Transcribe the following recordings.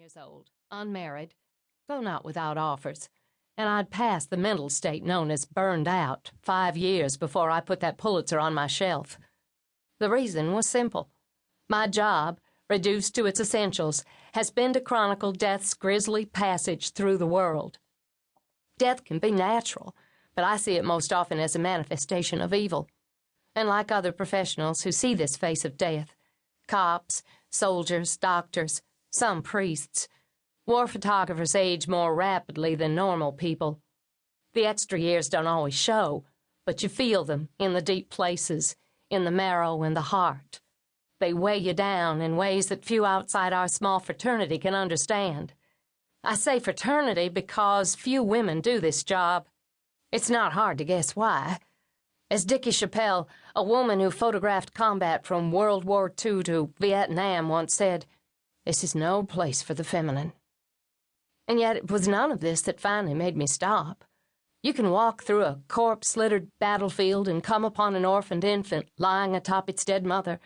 years old, unmarried, though not without offers, and I'd passed the mental state known as burned out 5 years before I put that Pulitzer on my shelf. The reason was simple. My job, reduced to its essentials, has been to chronicle death's grisly passage through the world. Death can be natural, but I see it most often as a manifestation of evil. And like other professionals who see this face of death, cops, soldiers, doctors, some priests, war photographers age more rapidly than normal people. The extra years don't always show, but you feel them in the deep places, in the marrow and the heart. They weigh you down in ways that few outside our small fraternity can understand. I say fraternity because few women do this job. It's not hard to guess why. As Dickie Chappelle, a woman who photographed combat from World War II to Vietnam, once said, "This is no place for the feminine." And yet it was none of this that finally made me stop. You can walk through a corpse-littered battlefield and come upon an orphaned infant lying atop its dead mother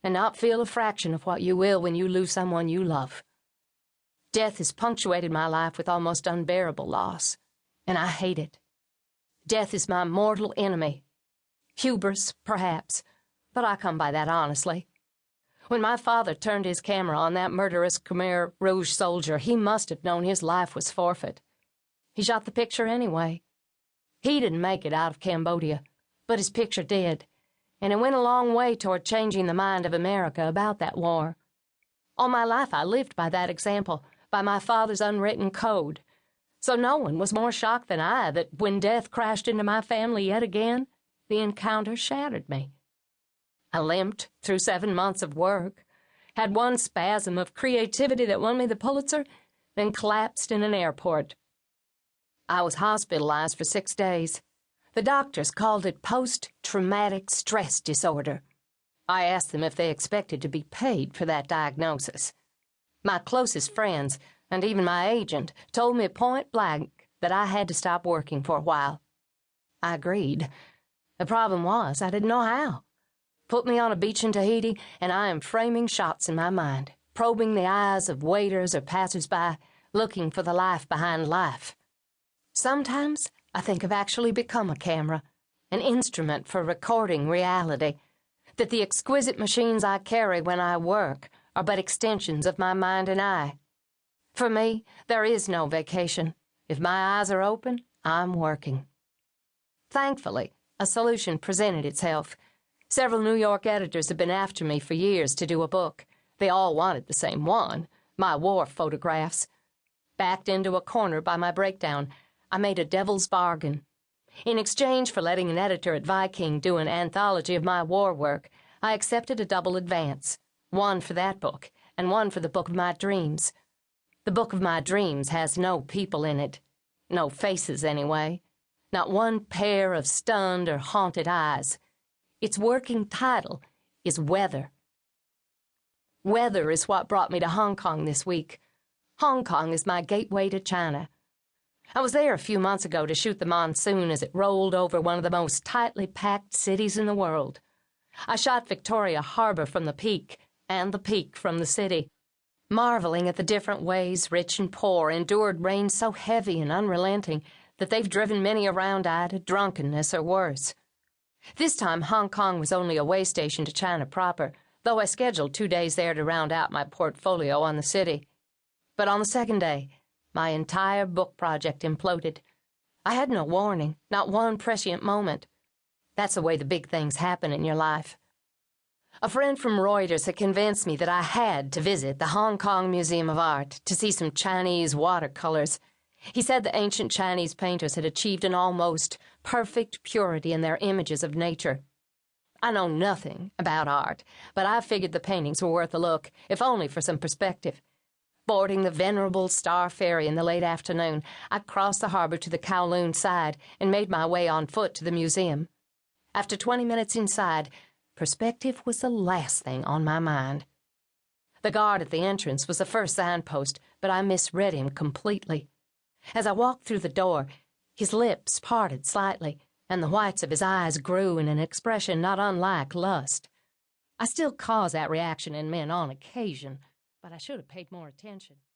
and not feel a fraction of what you will when you lose someone you love. Death has punctuated my life with almost unbearable loss, and I hate it. Death is my mortal enemy. Hubris, perhaps, but I come by that honestly. When my father turned his camera on that murderous Khmer Rouge soldier, he must have known his life was forfeit. He shot the picture anyway. He didn't make it out of Cambodia, but his picture did, and it went a long way toward changing the mind of America about that war. All my life I lived by that example, by my father's unwritten code. So no one was more shocked than I that when death crashed into my family yet again, the encounter shattered me. I limped through 7 months of work, had one spasm of creativity that won me the Pulitzer, then collapsed in an airport. I was hospitalized for 6 days. The doctors called it post-traumatic stress disorder. I asked them if they expected to be paid for that diagnosis. My closest friends, and even my agent, told me point blank that I had to stop working for a while. I agreed. The problem was I didn't know how. Put me on a beach in Tahiti, and I am framing shots in my mind, probing the eyes of waiters or passers-by, looking for the life behind life. Sometimes I think I've actually become a camera, an instrument for recording reality, that the exquisite machines I carry when I work are but extensions of my mind and eye. For me, there is no vacation. If my eyes are open, I'm working. Thankfully, a solution presented itself. Several New York editors have been after me for years to do a book. They all wanted the same one, my war photographs. Backed into a corner by my breakdown, I made a devil's bargain. In exchange for letting an editor at Viking do an anthology of my war work, I accepted a double advance, one for that book and one for the book of my dreams. The book of my dreams has no people in it, no faces anyway, not one pair of stunned or haunted eyes. Its working title is Weather. Weather is what brought me to Hong Kong this week. Hong Kong is my gateway to China. I was there a few months ago to shoot the monsoon as it rolled over one of the most tightly packed cities in the world. I shot Victoria Harbor from the peak and the peak from the city, marveling at the different ways rich and poor endured rain so heavy and unrelenting that they've driven many a round-eye to drunkenness or worse. This time, Hong Kong was only a way station to China proper, though I scheduled 2 days there to round out my portfolio on the city. But on the second day, my entire book project imploded. I had no warning, not one prescient moment. That's the way the big things happen in your life. A friend from Reuters had convinced me that I had to visit the Hong Kong Museum of Art to see some Chinese watercolors. He said the ancient Chinese painters had achieved an almost perfect purity in their images of nature. I know nothing about art, but I figured the paintings were worth a look, if only for some perspective. Boarding the venerable Star Ferry in the late afternoon, I crossed the harbor to the Kowloon side and made my way on foot to the museum. After 20 minutes inside, perspective was the last thing on my mind. The guard at the entrance was the first signpost, but I misread him completely. As I walked through the door, his lips parted slightly, and the whites of his eyes grew in an expression not unlike lust. I still cause that reaction in men on occasion, but I should have paid more attention.